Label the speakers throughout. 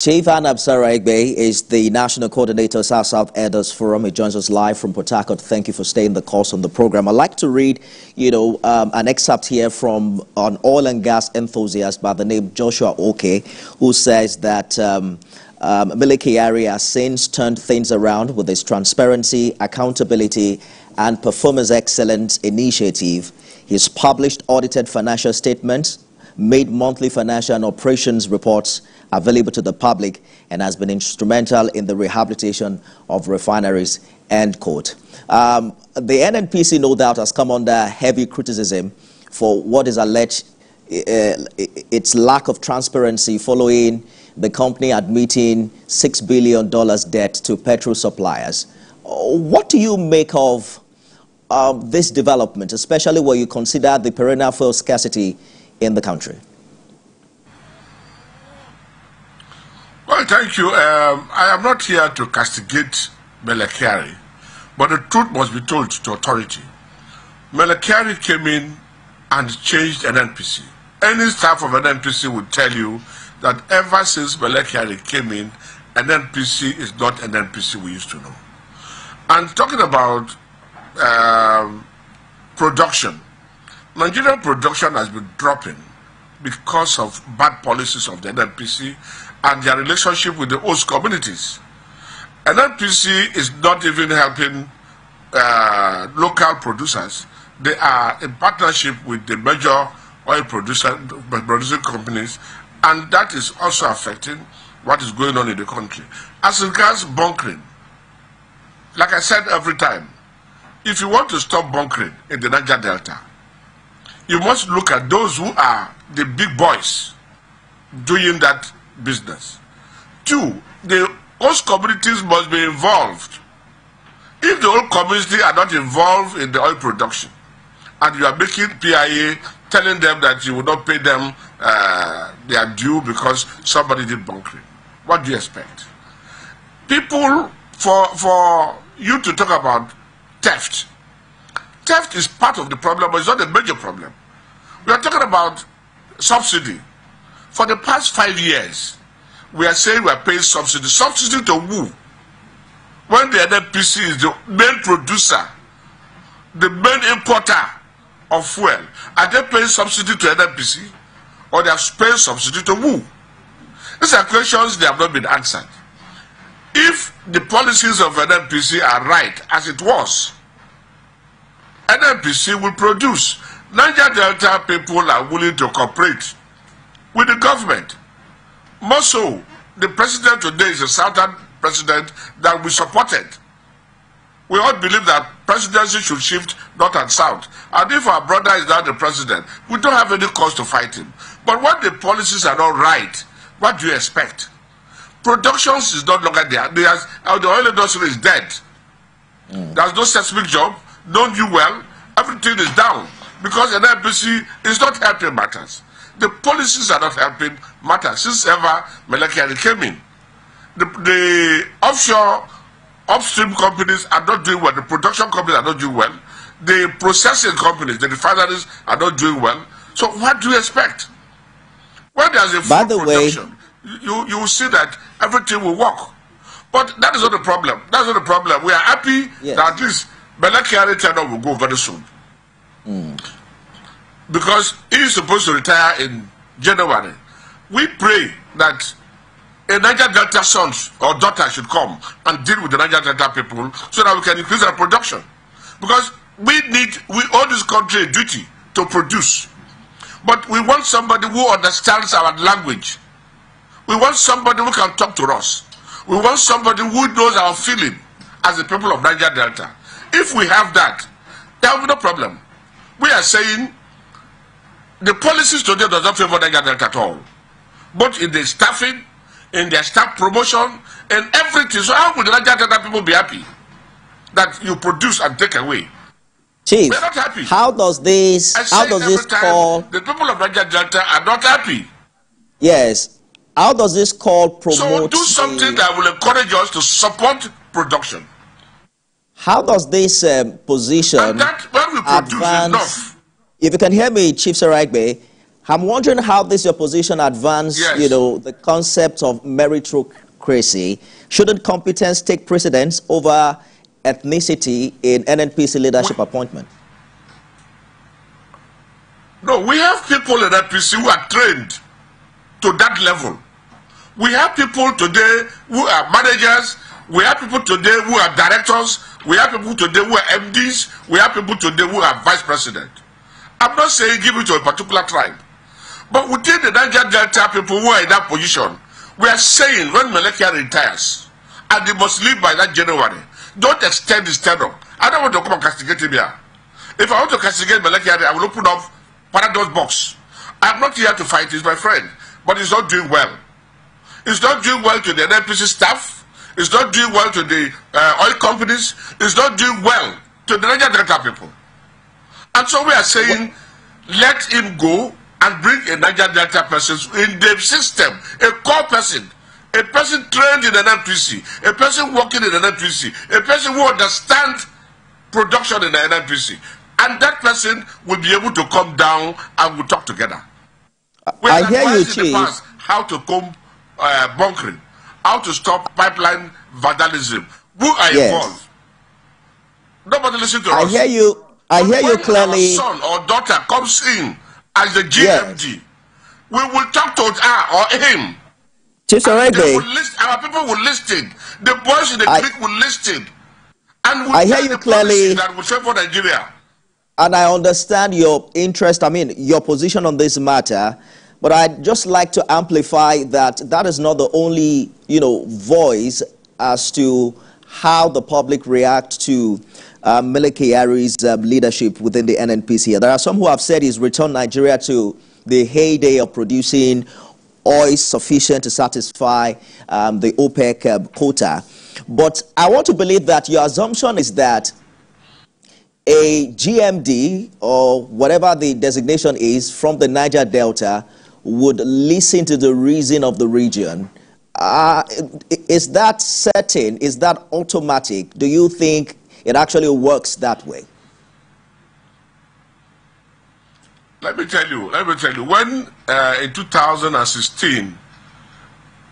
Speaker 1: Chief Sara-Igbe is the National Coordinator, South Elders Forum. He joins us live from Port Harcourt. Thank you for staying the course on the program. I'd like to read, an excerpt here from an oil and gas enthusiast by the name Joshua Oke, who says that Mele Kyari has since turned things around with his transparency, accountability, and performance excellence initiative. He's published audited financial statements, made monthly financial and operations reports available to the public, and has been instrumental in the rehabilitation of refineries, end quote. The NNPC, no doubt, has come under heavy criticism for what is alleged its lack of transparency following the company admitting $6 billion debt to petrol suppliers. What do you make of this development, especially when you consider the perennial fuel scarcity in the country?
Speaker 2: Well, thank you. I am not here to castigate Mele Kyari, but the truth must be told to authority. Mele Kyari came in and changed NNPC. Any staff of NNPC would tell you that ever since Mele Kyari came in, NNPC is not NNPC we used to know. And talking about production, Nigerian production has been dropping because of bad policies of the NNPC and their relationship with the host communities. NNPC is not even helping local producers. They are in partnership with the major oil producing companies, and that is also affecting what is going on in the country. As regards bunkering, like I said every time, if you want to stop bunkering in the Niger Delta, you must look at those who are the big boys doing that business. Two, the host communities must be involved. If the whole community are not involved in the oil production, and you are making PIA telling them that you will not pay them their due because somebody did bunkering, what do you expect? People, for you to talk about theft, theft is part of the problem, but it's not a major problem. We are talking about subsidy. For the past 5 years, we are saying we are paying subsidy. Subsidy to who? When the NNPC is the main producer, the main importer of fuel, are they paying subsidy to NNPC? Or they are paying subsidy to who? These are questions that have not been answered. If the policies of NNPC are right, as it was, NNPC will produce. Niger Delta people are willing to cooperate with the government. More so, the president today is a southern president that we supported. We all believe that presidency should shift north and south. And if our brother is not the president, we don't have any cause to fight him. But when the policies are not right, what do you expect? Production is not longer there. The oil industry is dead. There's no seismic job, no new well, everything is down because the NNPC is not helping matters. The policies are not helping matters since ever Mele Kyari came in. The offshore, upstream companies are not doing well. The production companies are not doing well. The processing companies, the refineries are not doing well. So what do you expect? When there's a full production, you will see that everything will work. But that is not the problem. That's not the problem. We are happy that at least Mele Kyari tenure will go very soon. Because he is supposed to retire in January. We pray that a Niger Delta son or daughter should come and deal with the Niger Delta people so that we can increase our production. Because we owe this country a duty to produce. But we want somebody who understands our language. We want somebody who can talk to us. We want somebody who knows our feeling as the people of Niger Delta. If we have that, there will be no problem. We are saying the policies today does not favor Niger Delta at all. Both in the staffing, in their staff promotion, and everything. So how would the Niger Delta people be happy that you produce and take away?
Speaker 1: Chief,
Speaker 2: we're not happy.
Speaker 1: How does this call?
Speaker 2: The people of Niger Delta are not happy.
Speaker 1: Yes. How does this call promote?
Speaker 2: So do something that will encourage us to support production.
Speaker 1: How does this position
Speaker 2: and that when we produce enough?
Speaker 1: If you can hear me, Chief Sara-Igbe, I'm wondering how this your position advance,
Speaker 2: Yes.
Speaker 1: you know, the concept of meritocracy. Shouldn't competence take precedence over ethnicity in NNPC leadership appointment?
Speaker 2: No, we have people in NNPC who are trained to that level. We have people today who are managers. We have people today who are directors. We have people today who are MDs. We have people today who are vice president. I'm not saying give it to a particular tribe. But within the Niger Delta people who are in that position, we are saying when Mele retires, and they must leave by that January, don't extend his tenure. I don't want to come and castigate him here. If I want to castigate Mele, I will open up Paradox box. I'm not here to fight, he's my friend, but he's not doing well. He's not doing well to the NNPC staff. He's not doing well to the oil companies. He's not doing well to the Niger Delta people. And so we are saying, let him go and bring a Niger Delta person in the system, a core person, a person trained in an NNPC, a person working in an NNPC, a person who understands production in the NNPC. And that person will be able to come down and we'll talk together.
Speaker 1: I hear you, Chief.
Speaker 2: How to comb bunkering, how to stop pipeline vandalism. Who are involved? Nobody listen to us.
Speaker 1: I hear you. I hear you clearly.
Speaker 2: Our son or daughter comes in as the GMD, we will talk to her or him.
Speaker 1: Chief Sara-Igbe,
Speaker 2: our people will listen. The boys in the clique will listen. And we'll
Speaker 1: I hear you clearly.
Speaker 2: That will favor Nigeria.
Speaker 1: And I understand your interest, I mean, your position on this matter, but I'd just like to amplify that that is not the only, you know, voice as to how the public react to Mele Kyari's leadership within the NNPC. There are some who have said he's returned Nigeria to the heyday of producing oil sufficient to satisfy the OPEC quota. But I want to believe that your assumption is that a GMD or whatever the designation is from the Niger Delta would listen to the reason of the region. Is that certain? Is that automatic? Do you think it actually works that way?
Speaker 2: Let me tell you, when in 2016,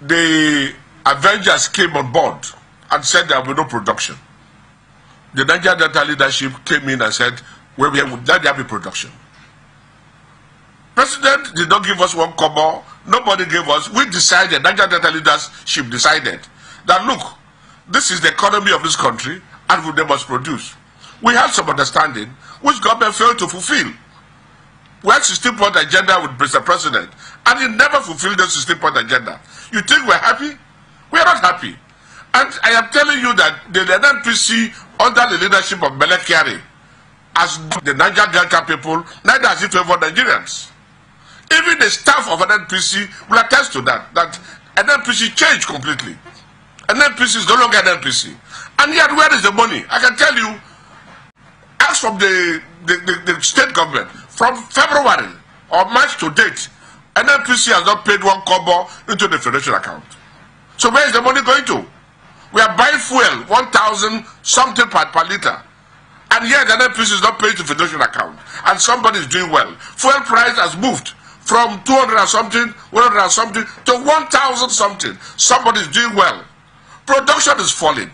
Speaker 2: the Avengers came on board and said there will be no production. The Niger Delta leadership came in and said, well, let there be production. President did not give us one kobo. Nobody gave us. We decided, Niger Delta leadership decided that, look, this is the economy of this country and they must produce. We had some understanding which government failed to fulfill. We had 16-point agenda with Mr. President and he never fulfilled the 16-point agenda. You think we're happy? We are not happy. And I am telling you that the NNPC under the leadership of Mele Kyari, as the Niger Delta people, neither has it favored Nigerians. Even the staff of NNPC will attest to that, that NNPC changed completely. NNPC is no longer NNPC. And yet, where is the money? I can tell you, ask from the state government, from February or March to date, NNPC has not paid one kobo into the federation account. So where is the money going to? We are buying fuel, 1,000 something per liter. And yet the NNPC is not paying to federation account. And somebody is doing well. Fuel price has moved from 200 and something, 100 and something, to 1,000 something. Somebody is doing well. Production is falling.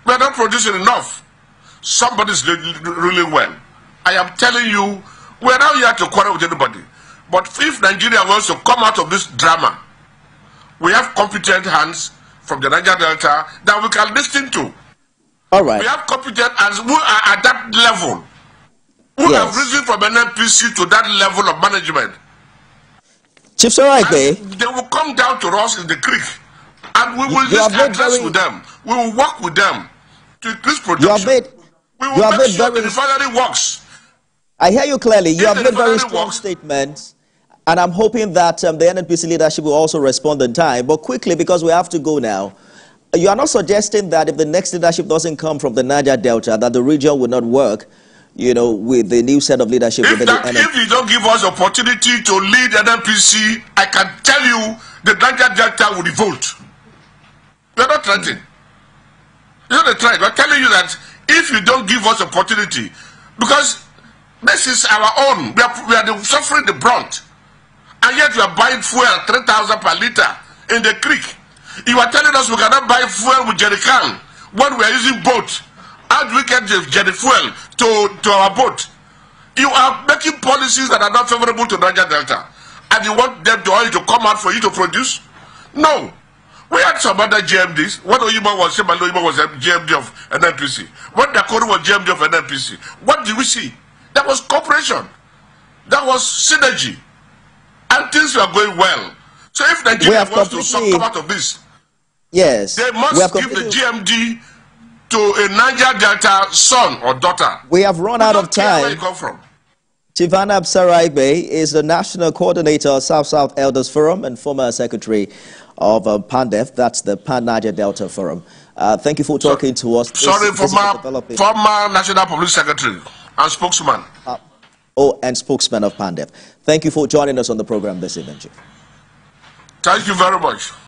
Speaker 2: We are not producing enough. Somebody is ruling well. I am telling you, we are not here to quarrel with anybody. But if Nigeria wants to come out of this drama, we have competent hands from the Niger Delta that we can listen to.
Speaker 1: All right.
Speaker 2: We have competent hands who are at that level, who have risen from NNPC to that level of management.
Speaker 1: Chief Sara-Igbe,
Speaker 2: they will come down to us in the creek, and we will just address with them. We will work with them to increase production. We will make sure the refinery works.
Speaker 1: I hear you clearly. You have made very strong statements. And I'm hoping that the NNPC leadership will also respond in time. But quickly, because we have to go now, you are not suggesting that if the next leadership doesn't come from the Niger Delta, that the region will not work, you know, with the new set of leadership within the NNPC? If
Speaker 2: you don't give us opportunity to lead NNPC, I can tell you the Niger Delta will revolt. We are not threatening. You're not threatening. We're telling you that if you don't give us opportunity, because this is our own, we are suffering the brunt. And yet you are buying fuel 3,000 per liter in the creek. You are telling us we cannot buy fuel with jerry can when we are using boat. How do we get the jerry fuel to our boat? You are making policies that are not favorable to Niger Delta. And you want them to oil to come out for you to produce? No. We had some other GMDs. When Oyima was GMD of NNPC. When Dakoro was GMD of NNPC. What did we see? That was cooperation. That was synergy. And things were going well. So if Nigeria wants to come out of this,
Speaker 1: yes,
Speaker 2: they must give the GMD to a Niger Delta son or daughter.
Speaker 1: We have run out of time.
Speaker 2: Where you come from.
Speaker 1: Chief Sara-Igbe is the National Coordinator of South-South Elders Forum and former Secretary of PANDEF, that's the Pan-Niger Delta Forum. Thank you for talking to us.
Speaker 2: Former National Public Secretary and spokesman.
Speaker 1: And spokesman of PANDEF. Thank you for joining us on the program this evening, Chief.
Speaker 2: Thank you very much.